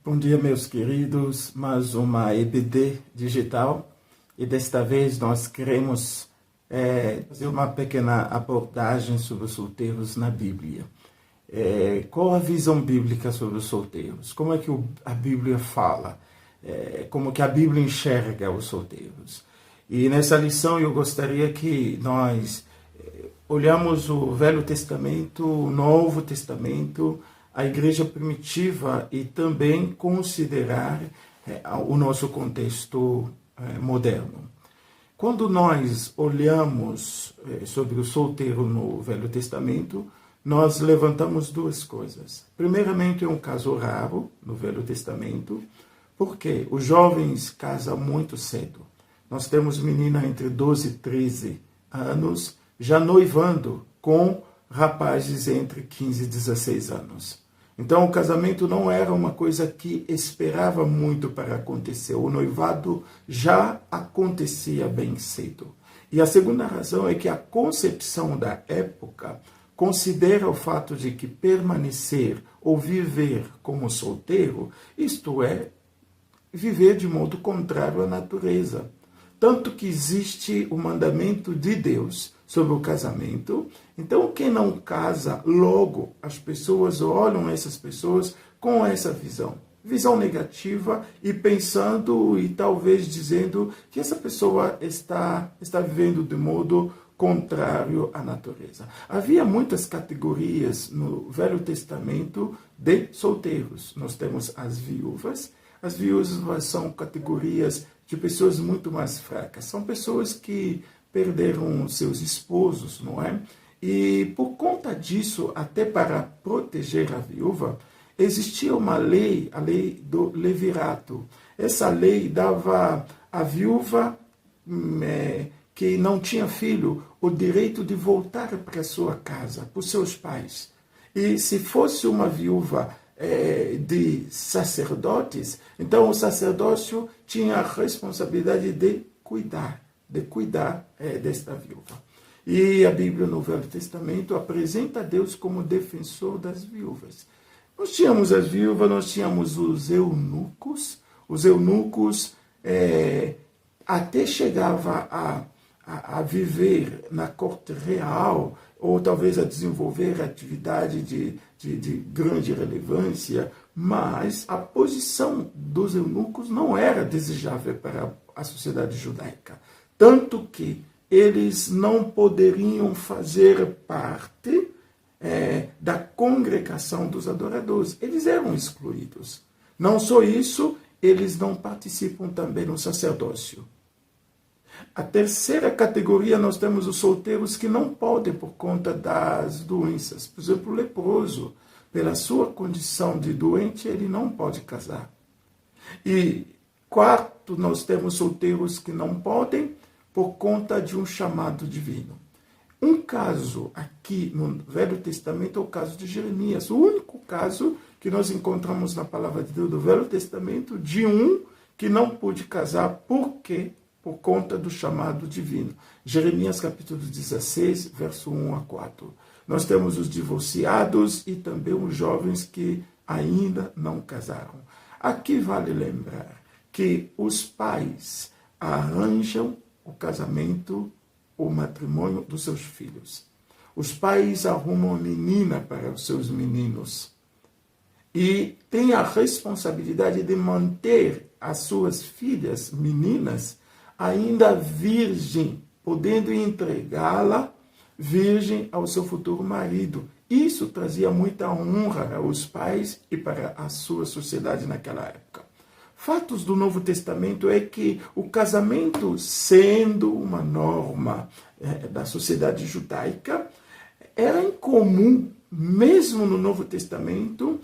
Bom dia, meus queridos. Mais uma EBD digital e desta vez nós queremos fazer uma pequena abordagem sobre os solteiros na Bíblia. Qual a visão bíblica sobre os solteiros? Como é que a Bíblia fala? Como que a Bíblia enxerga os solteiros? E nessa lição eu gostaria que nós olhamos o Velho Testamento, o Novo Testamento, a igreja primitiva e também considerar o nosso contexto moderno. Quando nós olhamos sobre o solteiro no Velho Testamento, nós levantamos duas coisas. Primeiramente, é um caso raro no Velho Testamento, porque os jovens casam muito cedo. Nós temos menina entre 12 e 13 anos, já noivando com rapazes entre 15 e 16 anos. Então, o casamento não era uma coisa que esperava muito para acontecer. O noivado já acontecia bem cedo. E a segunda razão é que a concepção da época considera o fato de que permanecer ou viver como solteiro, isto é, viver de modo contrário à natureza. Tanto que existe o mandamento de Deus sobre o casamento. Então, quem não casa, logo as pessoas olham essas pessoas com essa visão negativa e pensando e talvez dizendo que essa pessoa está vivendo de modo contrário à natureza. Havia muitas categorias no Velho Testamento de solteiros. Nós temos as viúvas. As viúvas são categorias de pessoas muito mais fracas. São pessoas que perderam seus esposos, não é? E por conta disso, até para proteger a viúva, existia uma lei, a lei do levirato. Essa lei dava à viúva que não tinha filho o direito de voltar para sua casa, para os seus pais. E se fosse uma viúva de sacerdotes, então o sacerdócio tinha a responsabilidade de cuidar desta viúva. E a Bíblia no Velho Testamento apresenta Deus como defensor das viúvas. Nós tínhamos as viúvas, nós tínhamos os eunucos. Os eunucos até chegava a viver na corte real, ou talvez a desenvolver atividade de grande relevância, mas a posição dos eunucos não era desejável para a sociedade judaica. Tanto que eles não poderiam fazer parte da congregação dos adoradores. Eles eram excluídos. Não só isso, eles não participam também no sacerdócio. A terceira categoria, nós temos os solteiros que não podem por conta das doenças. Por exemplo, o leproso, pela sua condição de doente, ele não pode casar. E quarto, nós temos solteiros que não podem por conta de um chamado divino. Um caso aqui no Velho Testamento é o caso de Jeremias. O único caso que nós encontramos na palavra de Deus do Velho Testamento de um que não pôde casar. Por quê? Por conta do chamado divino. Jeremias capítulo 16, verso 1 a 4. Nós temos os divorciados e também os jovens que ainda não casaram. Aqui vale lembrar que os pais arranjam o casamento, o matrimônio dos seus filhos. Os pais arrumam a menina para os seus meninos e têm a responsabilidade de manter as suas filhas meninas ainda virgem, podendo entregá-la virgem ao seu futuro marido. Isso trazia muita honra aos pais e para a sua sociedade naquela época. Fatos do Novo Testamento é que o casamento, sendo uma norma da sociedade judaica, era incomum, mesmo no Novo Testamento,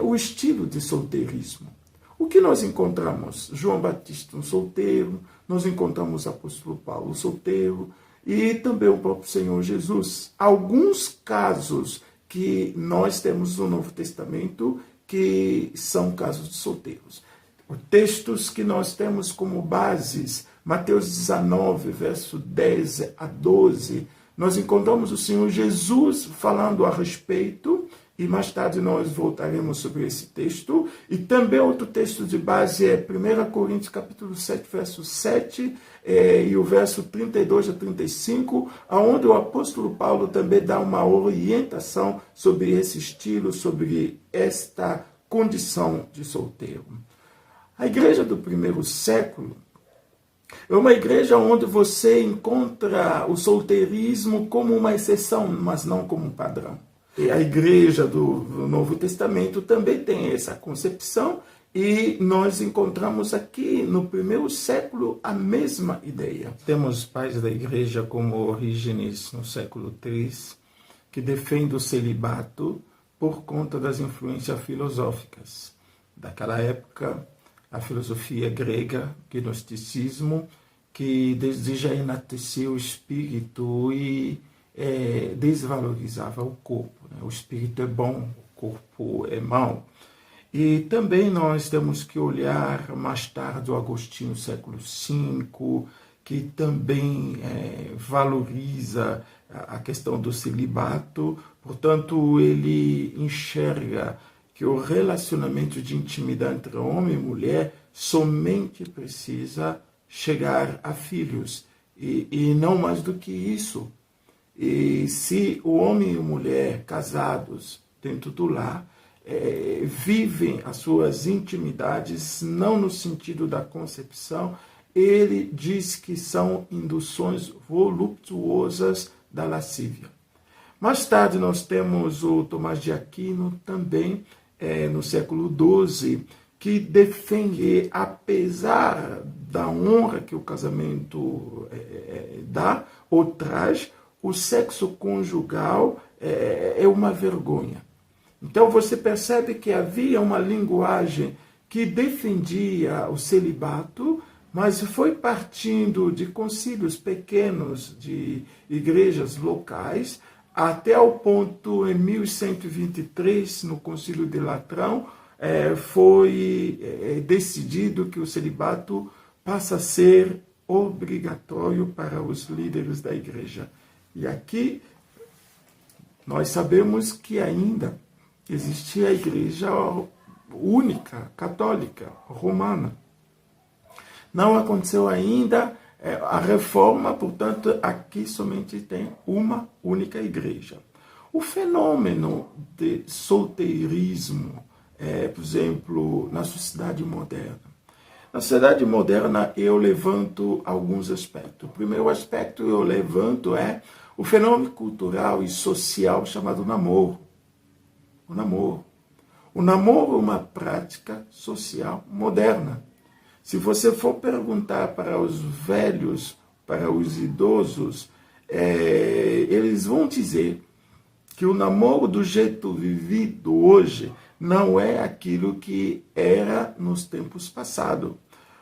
o estilo de solteirismo. O que nós encontramos? João Batista, um solteiro, nós encontramos o apóstolo Paulo, solteiro, e também o próprio Senhor Jesus. Alguns casos que nós temos no Novo Testamento que são casos de solteiros. Os textos que nós temos como bases, Mateus 19, verso 10 a 12, nós encontramos o Senhor Jesus falando a respeito e mais tarde nós voltaremos sobre esse texto. E também outro texto de base é 1 Coríntios capítulo 7, verso 7, e o verso 32 a 35, onde o apóstolo Paulo também dá uma orientação sobre esse estilo, sobre esta condição de solteiro. A igreja do primeiro século é uma igreja onde você encontra o solteirismo como uma exceção, mas não como um padrão. E a igreja do Novo Testamento também tem essa concepção, e nós encontramos aqui no primeiro século a mesma ideia. Temos pais da igreja como Orígenes no século III, que defende o celibato por conta das influências filosóficas. Daquela época, a filosofia grega, o gnosticismo, que deseja enaltecer o espírito e desvalorizava o corpo. Né? O espírito é bom, o corpo é mau. E também nós temos que olhar mais tarde o Agostinho, século V, que também valoriza a questão do celibato. Portanto, ele enxerga que o relacionamento de intimidade entre homem e mulher somente precisa chegar a filhos, e não mais do que isso. E se o homem e a mulher casados dentro do lar vivem as suas intimidades não no sentido da concepção, ele diz que são induções voluptuosas da lascívia. Mais tarde nós temos o Tomás de Aquino também, no século XII, que defende, apesar da honra que o casamento dá ou traz, o sexo conjugal é uma vergonha. Então você percebe que havia uma linguagem que defendia o celibato, mas foi partindo de concílios pequenos de igrejas locais, até o ponto, em 1123, no Concílio de Latrão, foi decidido que o celibato passa a ser obrigatório para os líderes da igreja. E aqui nós sabemos que ainda existia a igreja única, católica, romana. Não aconteceu ainda a reforma, portanto, aqui somente tem uma única igreja. O fenômeno de solteirismo, por exemplo, na sociedade moderna. Na sociedade moderna, eu levanto alguns aspectos. O primeiro aspecto que eu levanto é o fenômeno cultural e social chamado namoro. O namoro. O namoro é uma prática social moderna. Se você for perguntar para os velhos, para os idosos, eles vão dizer que o namoro do jeito vivido hoje não é aquilo que era nos tempos passados.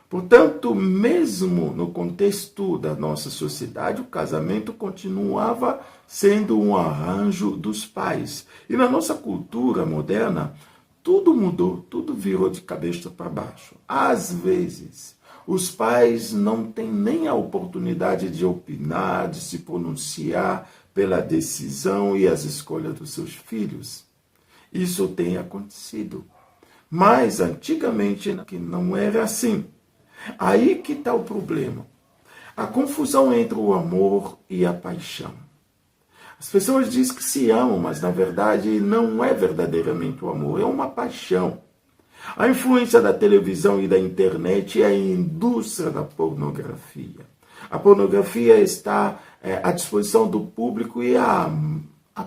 Portanto, mesmo no contexto da nossa sociedade, o casamento continuava sendo um arranjo dos pais. E na nossa cultura moderna, tudo mudou, tudo virou de cabeça para baixo. Às vezes, os pais não têm nem a oportunidade de opinar, de se pronunciar pela decisão e as escolhas dos seus filhos. Isso tem acontecido. Mas, antigamente, que não era assim. Aí que está o problema. A confusão entre o amor e a paixão. As pessoas dizem que se amam, mas na verdade não é verdadeiramente o amor, é uma paixão. A influência da televisão e da internet é a indústria da pornografia. A pornografia está à disposição do público e à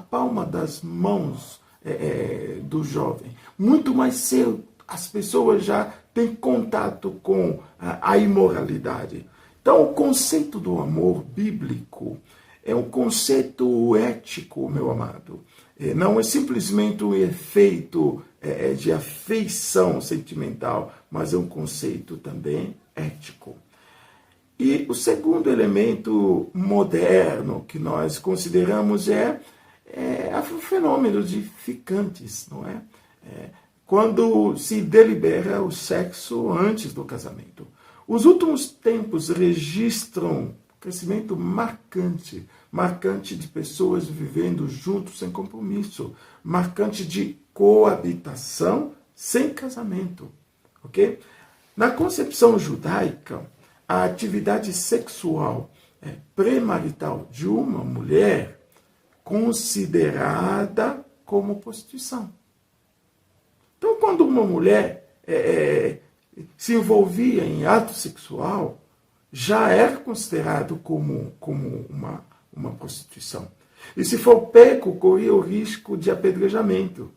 palma das mãos do jovem. Muito mais cedo as pessoas já têm contato com a imoralidade. Então o conceito do amor bíblico é um conceito ético, meu amado. Não é simplesmente um efeito de afeição sentimental, mas é um conceito também ético. E o segundo elemento moderno que nós consideramos é o fenômeno de ficantes, não é? Quando se delibera o sexo antes do casamento. Os últimos tempos registram crescimento marcante marcante de pessoas vivendo juntos sem compromisso, marcante de coabitação sem casamento, ok? Na concepção judaica, a atividade sexual pré-marital de uma mulher considerada como prostituição. Então, quando uma mulher se envolvia em ato sexual, já era considerado como uma prostituição. E se for pego, corria o risco de apedrejamento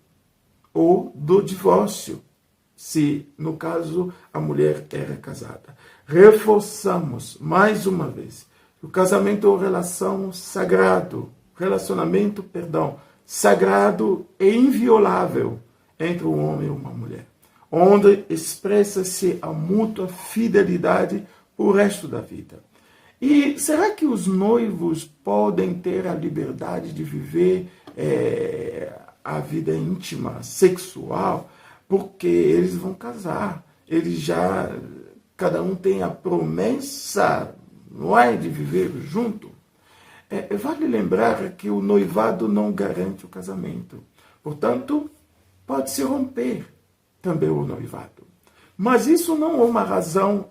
ou do divórcio, se, no caso, a mulher era casada. Reforçamos, mais uma vez, que o casamento é uma relação relacionamento sagrado e inviolável entre um homem e uma mulher, onde expressa-se a mútua fidelidade o resto da vida. E será que os noivos podem ter a liberdade de viver a vida íntima, sexual, porque eles vão casar? Cada um tem a promessa, não é, de viver junto? Vale lembrar que o noivado não garante o casamento. Portanto, pode-se romper também o noivado. Mas isso não é uma razão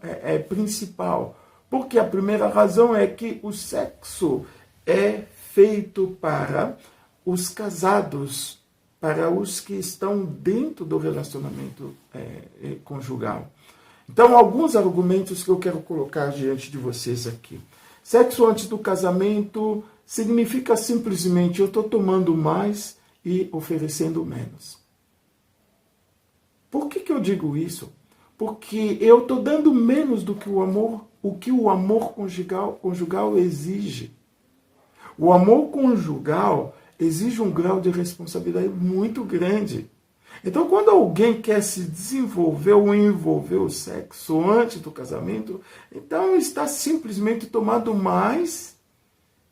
principal, porque a primeira razão é que o sexo é feito para os casados, para os que estão dentro do relacionamento conjugal. Então, alguns argumentos que eu quero colocar diante de vocês aqui. Sexo antes do casamento significa simplesmente eu estou tomando mais e oferecendo menos. Por que eu digo isso? Porque eu estou dando menos do que o amor conjugal exige. O amor conjugal exige um grau de responsabilidade muito grande. Então, quando alguém quer se desenvolver ou envolver o sexo antes do casamento, então está simplesmente tomando mais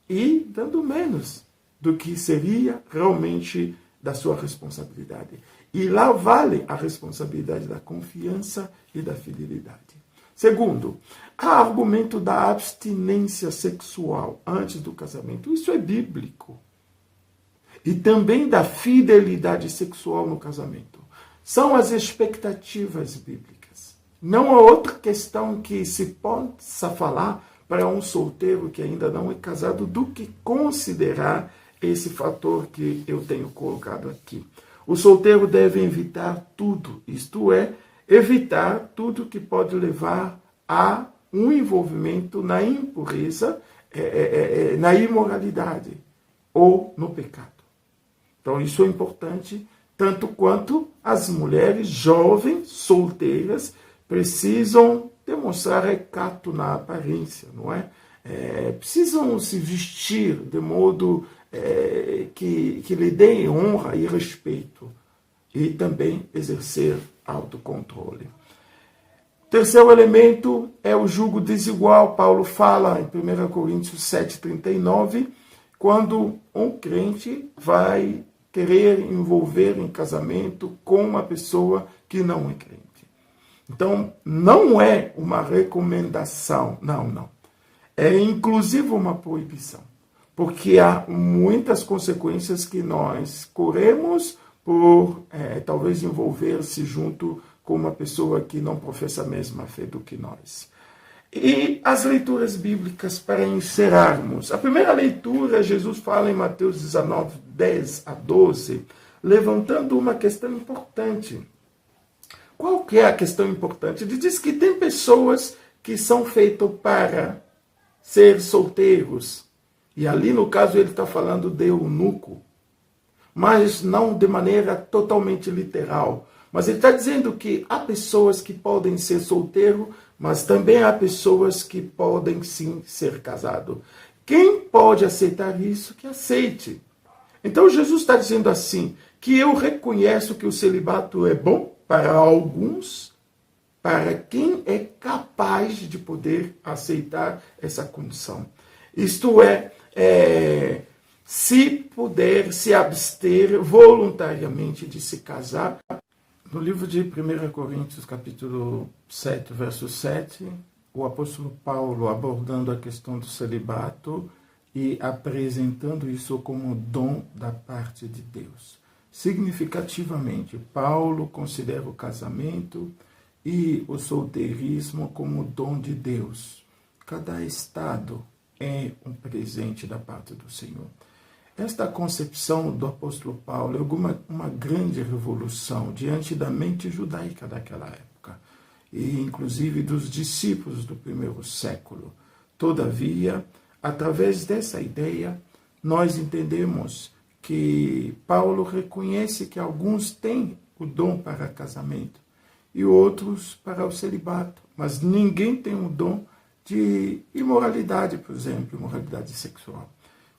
e dando menos do que seria realmente da sua responsabilidade. E lá vale a responsabilidade da confiança e da fidelidade. Segundo, há argumento da abstinência sexual antes do casamento. Isso é bíblico. E também da fidelidade sexual no casamento. São as expectativas bíblicas. Não há outra questão que se possa falar para um solteiro que ainda não é casado do que considerar esse fator que eu tenho colocado aqui. O solteiro deve evitar tudo, isto é, evitar tudo que pode levar a um envolvimento na impureza, na imoralidade ou no pecado. Então, isso é importante, tanto quanto as mulheres jovens, solteiras, precisam demonstrar recato na aparência, não é? Precisam se vestir de modo que lhe dê honra e respeito, e também exercer autocontrole. Terceiro elemento é o jugo desigual. Paulo fala em 1 Coríntios 7,39, quando um crente vai querer envolver em casamento com uma pessoa que não é crente. Então, não é uma recomendação, não. É inclusive uma proibição, porque há muitas consequências que nós corremos por talvez envolver-se junto com uma pessoa que não professa a mesma fé do que nós. E as leituras bíblicas para encerrarmos. A primeira leitura, Jesus fala em Mateus 19, 10 a 12, levantando uma questão importante. Qual que é a questão importante? Ele diz que tem pessoas que são feitas para ser solteiros. E ali, no caso, ele está falando de eunuco. Mas não de maneira totalmente literal. Mas ele está dizendo que há pessoas que podem ser solteiros, mas também há pessoas que podem sim ser casados. Quem pode aceitar isso, que aceite. Então Jesus está dizendo assim, que eu reconheço que o celibato é bom para alguns, para quem é capaz de poder aceitar essa condição. Isto se puder se abster voluntariamente de se casar. No livro de 1 Coríntios, capítulo 7, verso 7, o apóstolo Paulo, abordando a questão do celibato, e apresentando isso como dom da parte de Deus. Significativamente, Paulo considera o casamento e o solteirismo como dom de Deus. Cada estado é um presente da parte do Senhor. Esta concepção do apóstolo Paulo é uma grande revolução diante da mente judaica daquela época, e inclusive dos discípulos do primeiro século. Todavia, através dessa ideia, nós entendemos que Paulo reconhece que alguns têm o dom para casamento e outros para o celibato, mas ninguém tem o dom de imoralidade, por exemplo, imoralidade sexual.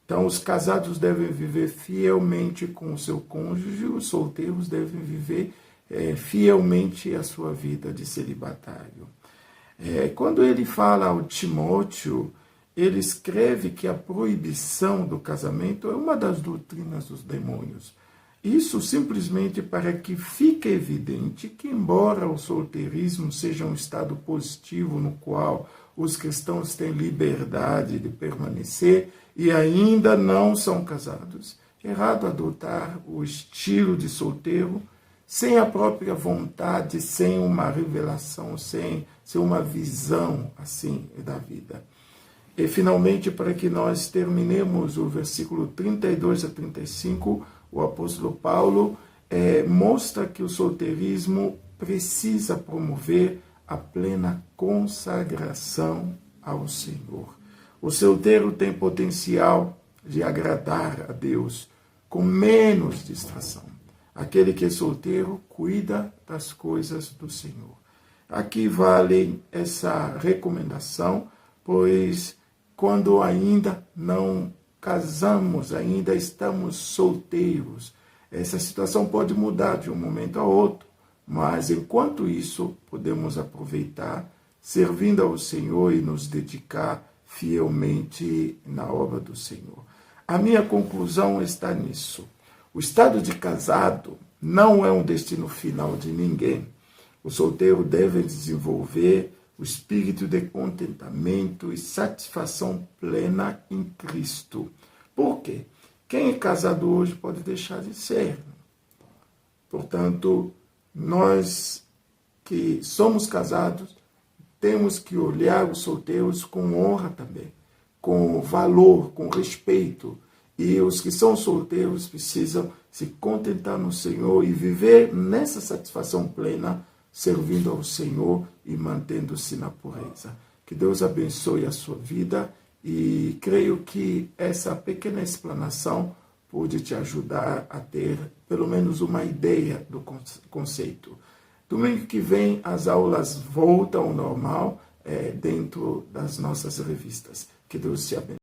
Então, os casados devem viver fielmente com o seu cônjuge, os solteiros devem viver fielmente a sua vida de celibatário. Quando ele fala ao Timóteo, ele escreve que a proibição do casamento é uma das doutrinas dos demônios. Isso simplesmente para que fique evidente que, embora o solteirismo seja um estado positivo no qual os cristãos têm liberdade de permanecer e ainda não são casados, é errado adotar o estilo de solteiro sem a própria vontade, sem uma revelação, sem uma visão assim da vida. E, finalmente, para que nós terminemos o versículo 32 a 35, o apóstolo Paulo mostra que o solteirismo precisa promover a plena consagração ao Senhor. O solteiro tem potencial de agradar a Deus com menos distração. Aquele que é solteiro cuida das coisas do Senhor. Aqui vale essa recomendação, pois quando ainda não casamos, ainda estamos solteiros, essa situação pode mudar de um momento a outro, mas enquanto isso, podemos aproveitar, servindo ao Senhor e nos dedicar fielmente na obra do Senhor. A minha conclusão está nisso. O estado de casado não é um destino final de ninguém. O solteiro deve desenvolver o espírito de contentamento e satisfação plena em Cristo. Por quê? Quem é casado hoje pode deixar de ser. Portanto, nós que somos casados, temos que olhar os solteiros com honra também, com valor, com respeito. E os que são solteiros precisam se contentar no Senhor e viver nessa satisfação plena, servindo ao Senhor e mantendo-se na pureza. Que Deus abençoe a sua vida e creio que essa pequena explanação pode te ajudar a ter pelo menos uma ideia do conceito. Domingo que vem as aulas voltam ao normal dentro das nossas revistas. Que Deus te abençoe.